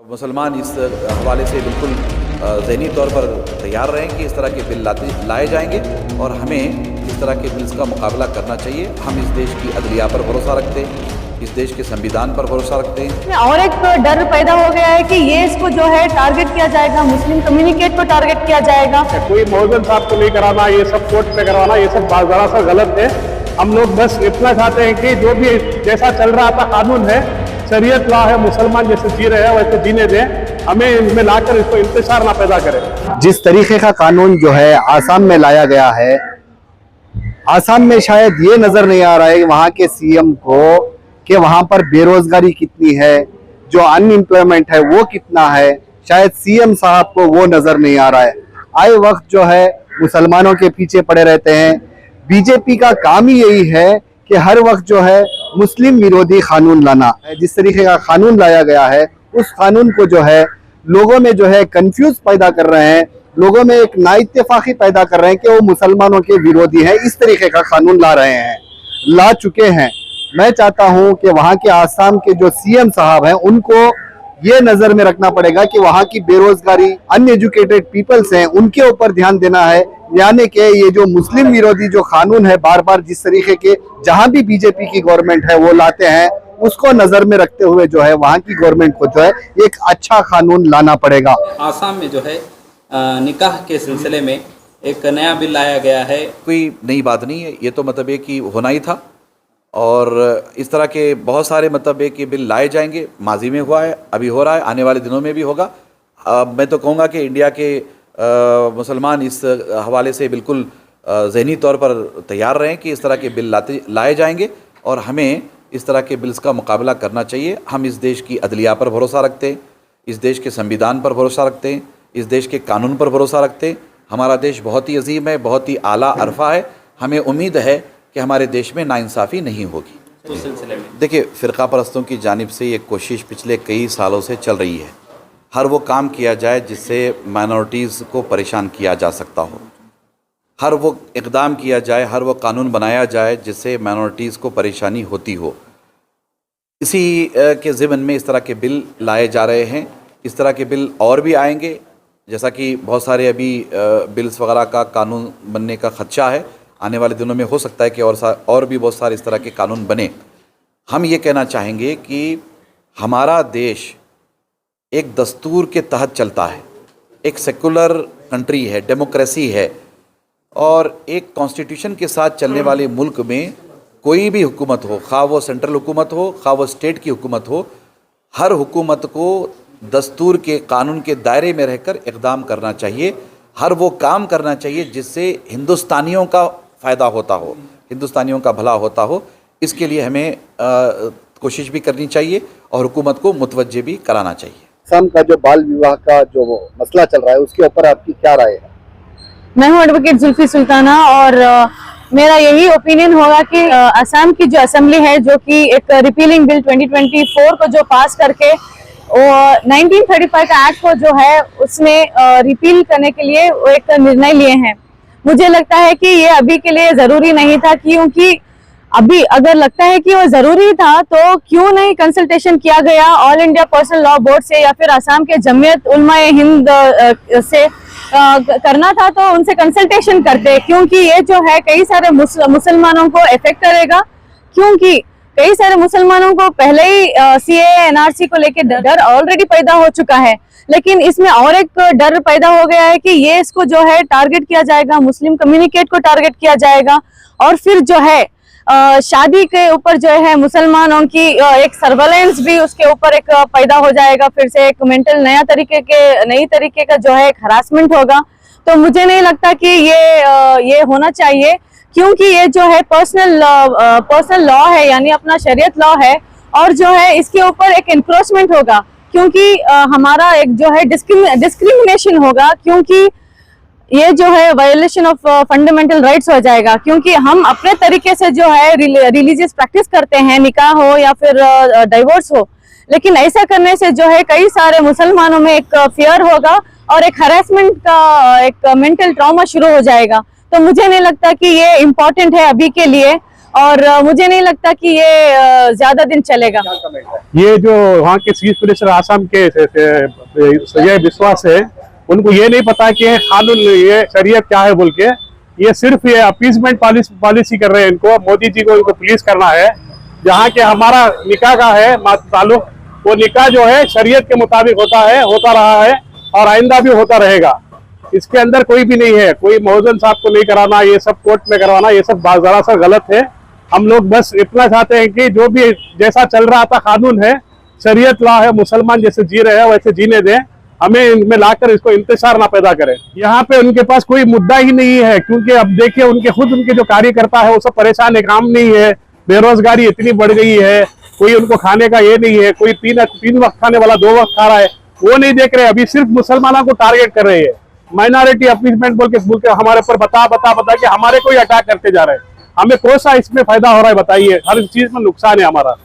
मुसलमान इस हवाले से बिल्कुल ज़हनी तौर पर तैयार रहें कि इस तरह के बिल लाए जाएंगे और हमें इस तरह के बिल्स का मुकाबला करना चाहिए। हम इस देश की अदलिया पर भरोसा रखते हैं, इस देश के संविधान पर भरोसा रखते हैं। और एक डर पैदा हो गया है कि ये इसको जो है टारगेट किया जाएगा, मुस्लिम कम्युनिकेट को टारगेट किया जाएगा। कोई मौजूद साहब को नहीं कराना, ये सब कोर्ट में करवाना, ये सब ज़रा सा गलत है। हम लोग बस इतना चाहते हैं कि जो भी जैसा चल रहा था कानून है, शरीयत लॉ है, मुसलमान जैसे जी रहे हैं वैसे जीने दें, हमें इसमें लाकर इसको इंतशार ना पैदा करें। जिस तरीके का कानून जो है आसाम में लाया गया है, आसाम में शायद ये नजर नहीं आ रहा है वहाँ के सीएम को कि वहाँ पर बेरोजगारी कितनी है, जो अनएम्प्लॉयमेंट है वो कितना है, शायद सीएम साहब को वो नजर नहीं आ रहा है। आए वक्त जो है मुसलमानों के पीछे पड़े रहते हैं। बीजेपी का काम ही यही है कि हर वक्त जो है मुस्लिम विरोधी कानून लाना। जिस तरीके का कानून लाया गया है उस कानून को जो है लोगों में जो है कंफ्यूज पैदा कर रहे हैं, लोगों में एक नाइत्तेफाकी पैदा कर रहे हैं कि वो मुसलमानों के विरोधी हैं, इस तरीके का कानून ला रहे हैं, ला चुके हैं। मैं चाहता हूं कि वहां के आसाम के जो सीएम साहब हैं उनको ये नजर में रखना पड़ेगा कि वहां की बेरोजगारी, अनएजुकेटेड पीपल्स हैं, उनके ऊपर ध्यान देना है। यानी कि ये जो मुस्लिम विरोधी जो कानून है बार बार जिस तरीके के जहां भी बीजेपी की गवर्नमेंट है वो लाते हैं, उसको नजर में रखते हुए जो है वहां की गवर्नमेंट को जो है एक अच्छा कानून लाना पड़ेगा। आसाम में जो है निकाह के सिलसिले में एक नया बिल लाया गया है। कोई नई बात नहीं है, ये तो मतलब है कि होना ही था और इस तरह के बहुत सारे मतलब है कि बिल लाए जाएंगे। माजी में हुआ है, अभी हो रहा है, आने वाले दिनों में भी होगा। मैं तो कहूँगा कि इंडिया के मुसलमान इस हवाले से बिल्कुल ज़हनी तौर पर तैयार रहें कि इस तरह के बिल लाए जाएंगे और हमें इस तरह के बिल्स का मुकाबला करना चाहिए। हम इस देश की अदलिया पर भरोसा रखते हैं, इस देश के संविधान पर भरोसा रखते हैं, इस देश के कानून पर भरोसा रखते हैं। हमारा देश बहुत ही अजीम है, बहुत ही आला अरफा है। हमें उम्मीद है कि हमारे देश में नाइंसाफ़ी नहीं होगी। तो सिलसिले में देखिए, फ़िरका परस्तों की जानिब से ये कोशिश पिछले कई सालों से चल रही है। हर वो काम किया जाए जिससे माइनॉरिटीज़ को परेशान किया जा सकता हो, हर वो इक़दाम किया जाए, हर वो कानून बनाया जाए जिससे माइनॉरिटीज़ को परेशानी होती हो। इसी के ज़िम्न में इस तरह के बिल लाए जा रहे हैं। इस तरह के बिल और भी आएंगे, जैसा कि बहुत सारे अभी बिल्स वगैरह का कानून बनने का खदशा है। आने वाले दिनों में हो सकता है कि और भी बहुत सारे इस तरह के कानून बने। हम ये कहना चाहेंगे कि हमारा देश एक दस्तूर के तहत चलता है, एक सेकुलर कंट्री है, डेमोक्रेसी है और एक कॉन्स्टिट्यूशन के साथ चलने वाले मुल्क में कोई भी हुकूमत हो, खा वो सेंट्रल हुकूमत हो, खा वो स्टेट की हुकूमत हो, हर हुकूमत को दस्तूर के कानून के दायरे में रहकर इक़दाम करना चाहिए। हर वो काम करना चाहिए जिससे हिंदुस्तानियों का फ़ायदा होता हो, हिंदुस्तानियों का भला होता हो। इसके लिए हमें कोशिश भी करनी चाहिए और हुकूमत को मुतवज्जे भी कराना चाहिए। आसाम का जो बाल विवाह का जो मसला चल रहा है उसके ऊपर आपकी क्या राय है? मैं हूँ एडवोकेट जुल्फी सुल्ताना और मेरा यही ओपिनियन होगा कि असम की जो असेंबली है, जो कि एक रिपीलिंग बिल 2024 को जो पास करके वो 1935 का एक्ट को जो है उसमें रिपील करने के लिए वो एक निर्णय लिए हैं। मुझे लगता है कि ये अभी के लिए जरूरी नहीं था, क्योंकि अभी अगर लगता है कि वो जरूरी था तो क्यों नहीं कंसल्टेशन किया गया all India personal law board से या फिर असम के जमीयत उलमाए हिंद से करना था तो उनसे कंसल्टेशन करते, क्योंकि ये जो है कई सारे मुसलमानों को इफेक्ट करेगा। क्योंकि कई सारे मुसलमानों को पहले ही सीएए एनआरसी को लेके डर ऑलरेडी पैदा हो चुका है, लेकिन इसमें और एक डर पैदा हो गया है कि ये इसको जो है टारगेट किया जाएगा, मुस्लिम कम्युनिकेट को टारगेट किया जाएगा और फिर जो है शादी के ऊपर जो है मुसलमानों की एक सर्वेलेंस भी उसके ऊपर एक पैदा हो जाएगा। फिर से एक मेंटल नई तरीके का जो है एक हरासमेंट होगा। तो मुझे नहीं लगता कि ये होना चाहिए, क्योंकि ये जो है पर्सनल लॉ है, यानी अपना शरीयत लॉ है और जो है इसके ऊपर एक एनक्रोचमेंट होगा, क्योंकि हमारा एक जो है डिस्क्रिमिनेशन होगा, क्योंकि ये जो है वायलेशन ऑफ फंडामेंटल राइट्स हो जाएगा। क्योंकि हम अपने तरीके से जो है रिलीजियस प्रैक्टिस करते हैं, निकाह हो या फिर डाइवोर्स हो, लेकिन ऐसा करने से जो है कई सारे मुसलमानों में एक फियर होगा और एक हरासमेंट का एक मेंटल ट्रॉमा शुरू हो जाएगा। तो मुझे नहीं लगता कि ये इम्पोर्टेंट है अभी के लिए। और मुझे नहीं लगता कि ये ज्यादा दिन चलेगा। ये जो वहाँ के चीफ मिनिस्टर आसाम के संजय बिस्वास है, उनको ये नहीं पता कि ये कानून, ये शरीयत क्या है बोल के, ये सिर्फ ये अपीजमेंट पॉलिसी कर रहे हैं। इनको मोदी जी को इनको प्लीज करना है। जहाँ के हमारा निकाह का है ताल्लुक, वो निकाह जो है शरीयत के मुताबिक होता है, होता रहा है और आइंदा भी होता रहेगा। इसके अंदर कोई भी नहीं है, कोई मोहसिन साहब को नहीं कराना, ये सब कोर्ट में करवाना, ये सब जरा सा गलत है। हम लोग बस इतना चाहते हैं कि जो भी जैसा चल रहा था कानून है, शरीयत लॉ है, मुसलमान जैसे जी रहे हैं वैसे जीने दें। हमें इनमें लाकर इसको इंतजार ना पैदा करें। यहाँ पे उनके पास कोई मुद्दा ही नहीं है, क्योंकि अब देखिए उनके जो कार्यकर्ता है वो सब परेशान है, काम नहीं है, बेरोजगारी इतनी बढ़ गई है, कोई उनको खाने का ये नहीं है, कोई तीन वक्त खाने वाला 2 वक्त खा रहा है, वो नहीं देख रहे। अभी सिर्फ मुसलमानों को टारगेट कर रहे हैं, माइनॉरिटी अपीजमेंट बोल के हमारे ऊपर बता के हमारे को ही अटैक करते जा रहे हैं। हमें कौन सा इसमें फायदा हो रहा है बताइए? हर चीज में नुकसान है हमारा।